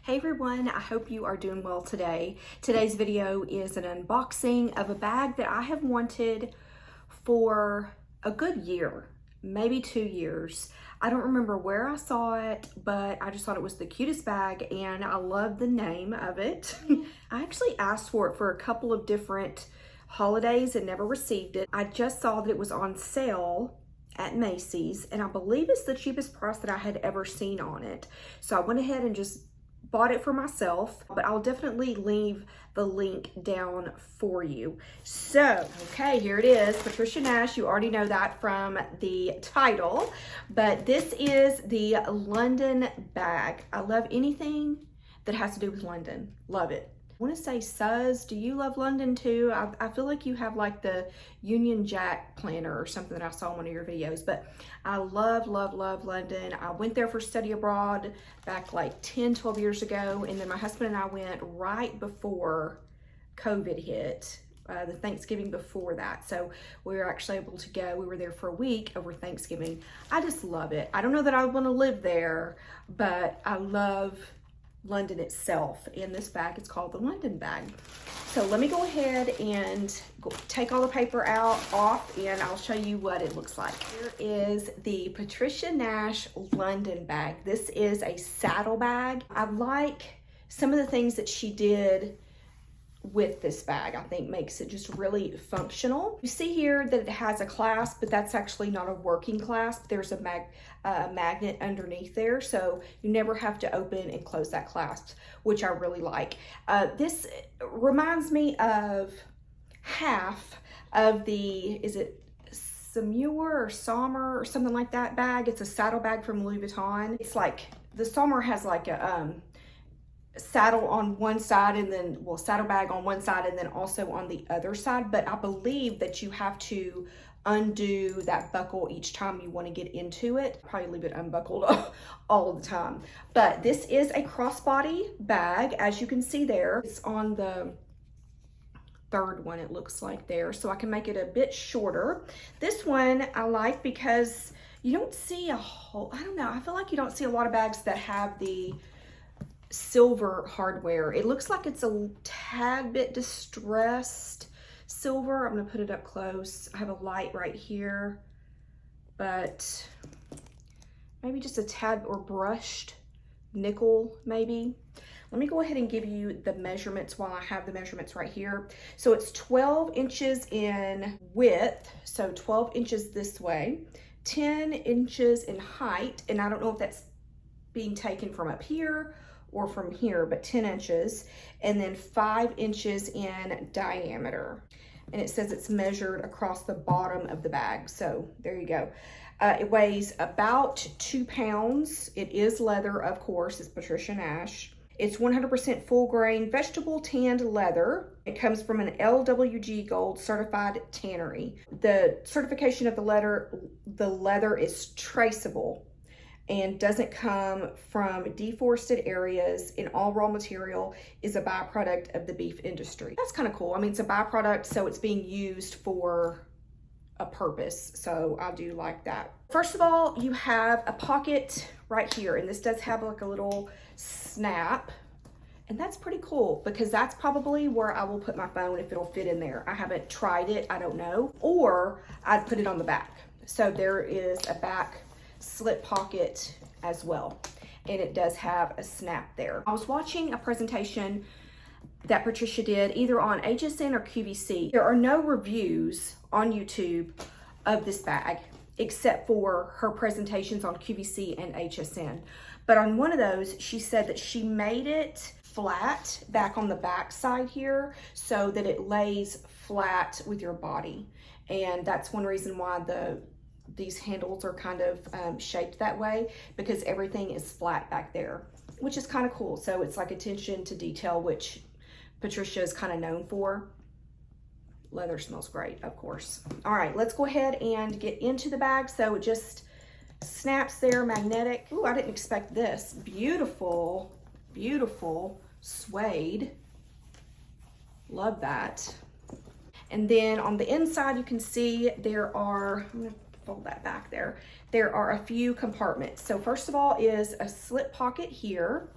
Hey everyone, I hope you are doing well today. Today's video is an unboxing of a bag that I have wanted for a good year, maybe 2 years. I don't remember where I saw it, but I just thought it was the cutest bag and I love the name of it. I actually asked for it for a couple of different holidays and never received it. I just saw that it was on sale at Macy's and I believe it's the cheapest price that I had ever seen on it. So I went ahead and just bought it for myself, but I'll definitely leave the link down for you. So, okay, here it is, Patricia Nash. You already know that from the title, but this is the London bag. I love anything that has to do with London. Love it. I want to say, Suz, do you love London too? I feel like you have like the Union Jack planner or something that I saw in one of your videos, but I love, love, love London. I went there for study abroad back like 10, 12 years ago, and then my husband and I went right before COVID hit, the Thanksgiving before that. So we were actually able to go. We were there for a week over Thanksgiving. I just love it. I don't know that I want to live there, but I love London itself, and this bag is called the London bag. So let me go ahead and take all the paper off and I'll show you what it looks like. Here is the Patricia Nash London bag. This is a saddle bag. I like some of the things that she did with this bag. I think makes it just really functional. You see here that it has a clasp, but that's actually not a working clasp. There's a magnet underneath there, so you never have to open and close that clasp, which I really like. This reminds me of half of the, is it Samur or Sommer or something like that bag? It's a saddle bag from Louis Vuitton. It's like, the Sommer has like a saddle on one side and then, well, saddlebag on one side and then also on the other side, but I believe that you have to undo that buckle each time you want to get into it. Probably leave it unbuckled all the time. But this is a crossbody bag, as you can see there. It's on the third one, it looks like there, so I can make it a bit shorter. This one I like because you don't see a whole, I don't know, I feel like you don't see a lot of bags that have the silver hardware. It looks like it's a tad bit distressed silver. I'm gonna put it up close. I have a light right here, but maybe just a tad, or brushed nickel maybe. Let me go ahead and give you the measurements while I have the measurements right here. So it's 12 inches in width, so 12 inches this way, 10 inches in height, and I don't know if that's being taken from up here or from here, but 10 inches, and then 5 inches in diameter. And it says it's measured across the bottom of the bag. So there you go. It weighs about 2 pounds. It is leather, of course. It's Patricia Nash. It's 100% full grain vegetable tanned leather. It comes from an LWG GOLD Certified tannery. The certification of the leather is traceable and doesn't come from deforested areas, and all raw material is a byproduct of the beef industry. That's kind of cool. I mean, it's a byproduct, so it's being used for a purpose. So I do like that. First of all, you have a pocket right here, and this does have like a little snap, and that's pretty cool because that's probably where I will put my phone if it'll fit in there. I haven't tried it, I don't know. Or I'd put it on the back. So there is a back slip pocket as well, and it does have a snap there. I was watching a presentation that Patricia did either on HSN or QVC. There are no reviews on YouTube of this bag except for her presentations on QVC and HSN, but on one of those she said that she made it flat back on the back side here so that it lays flat with your body, and that's one reason why these handles are kind of shaped that way, because everything is flat back there, which is kind of cool. So it's like attention to detail, which Patricia is kind of known for. Leather smells great, of course. All right, let's go ahead and get into the bag. So it just snaps there, magnetic. Ooh, I didn't expect this. Beautiful, beautiful suede. Love that. And then on the inside, you can see there are, I'm gonna fold that back there. There are a few compartments. So first of all is a slip pocket here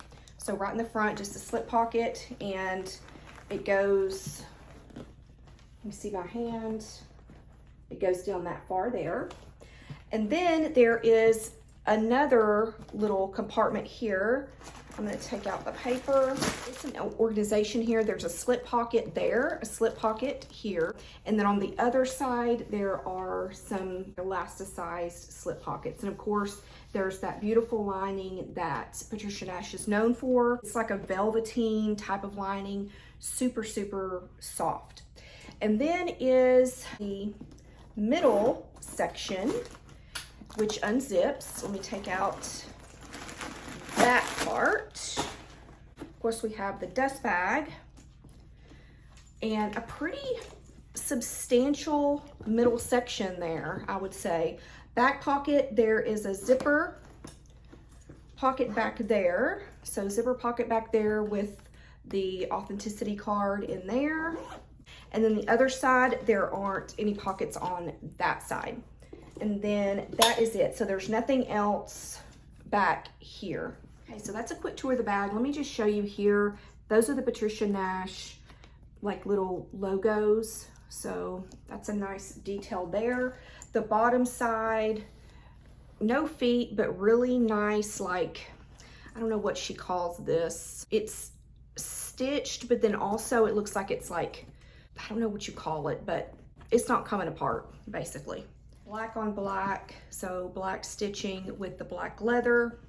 So right in the front, just a slip pocket, and it goes, you see my hand, it goes down that far there. And then there is another little compartment here. I'm going to take out the paper. It's an organization here. There's a slip pocket there, a slip pocket here. And then on the other side, there are some elasticized slip pockets. And of course, there's that beautiful lining that Patricia Nash is known for. It's like a velveteen type of lining, super, super soft. And then is the middle section, which unzips. Let me take out that part. Of course, we have the dust bag and a pretty substantial middle section there, I would say. Back pocket, there is a zipper pocket back there. So zipper pocket back there with the authenticity card in there. And then the other side, there aren't any pockets on that side. And then that is it. So there's nothing else back here. Okay, so that's a quick tour of the bag. Let me just show you here. Those are the Patricia Nash like little logos. So that's a nice detail there. The bottom side, no feet, but really nice, like, I don't know what she calls this. It's stitched, but then also it looks like it's like, I don't know what you call it, but it's not coming apart, basically. Black on black, so black stitching with the black leather.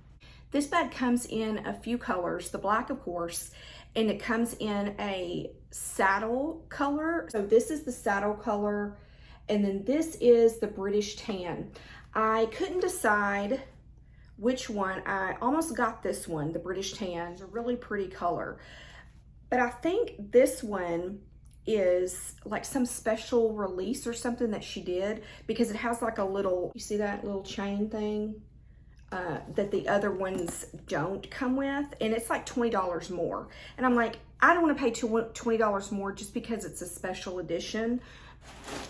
This bag comes in a few colors, the black of course, and it comes in a saddle color. So this is the saddle color, and then this is the British tan. I couldn't decide which one. I almost got this one, the British tan. It's a really pretty color. But I think this one is like some special release or something that she did, because it has like a little, you see that little chain thing that the other ones don't come with, and it's like $20 more. And I'm like, I don't want to pay $20 more just because it's a special edition.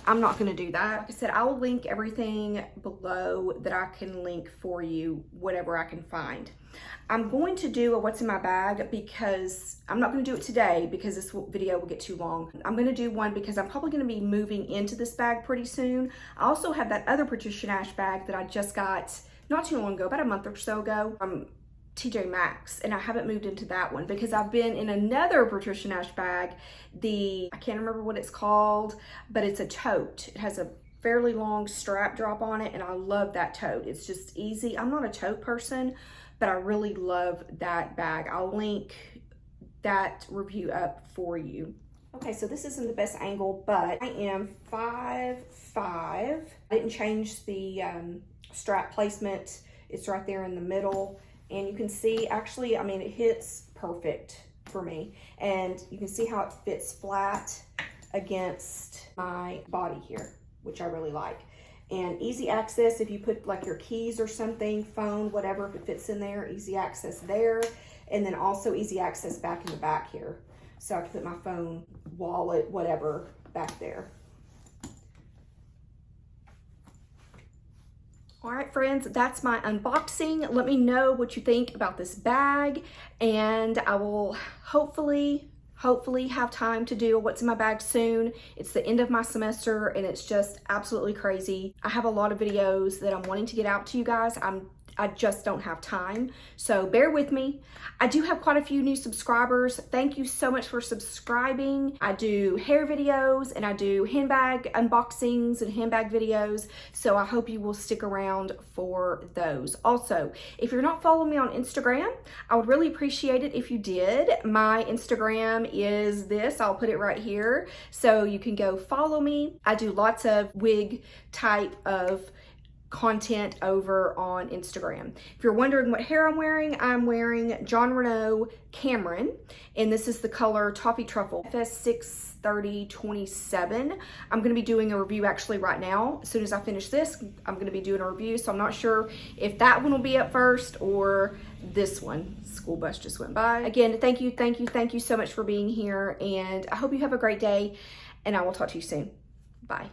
I'm not going to do that. Like I said, I will link everything below that I can link for you, whatever I can find. I'm going to do a what's in my bag, because I'm not going to do it today because this video will get too long. I'm going to do one because I'm probably going to be moving into this bag pretty soon. I also have that other Patricia Nash bag that I just got not too long ago, about a month or so ago, from TJ Maxx, and I haven't moved into that one because I've been in another Patricia Nash bag. I can't remember what it's called, but it's a tote. It has a fairly long strap drop on it, and I love that tote. It's just easy. I'm not a tote person, but I really love that bag. I'll link that review up for you. Okay, so this isn't the best angle, but I am 5'5". I didn't change the strap placement. It's right there in the middle. And you can see, actually, I mean, it hits perfect for me. And you can see how it fits flat against my body here, which I really like. And easy access, if you put like your keys or something, phone, whatever, if it fits in there, easy access there. And then also easy access back in the back here. So I can put my phone, wallet, whatever, back there. All right, friends, that's my unboxing. Let me know what you think about this bag, and I will hopefully have time to do a what's in my bag soon. It's the end of my semester, and it's just absolutely crazy. I have a lot of videos that I'm wanting to get out to you guys. I just don't have time, so bear with me. I do have quite a few new subscribers. Thank you so much for subscribing. I do hair videos, and I do handbag unboxings and handbag videos, so I hope you will stick around for those. Also, if you're not following me on Instagram, I would really appreciate it if you did. My Instagram is this. I'll put it right here, so you can go follow me. I do lots of wig type of content over on Instagram. If you're wondering what hair I'm wearing John Renau Cameron, and this is the color Toffee Truffle FS6 3027. I'm going to be doing a review actually right now. As soon as I finish this, I'm going to be doing a review, so I'm not sure if that one will be up first or this one. School bus just went by. Again, thank you so much for being here, and I hope you have a great day, and I will talk to you soon. Bye.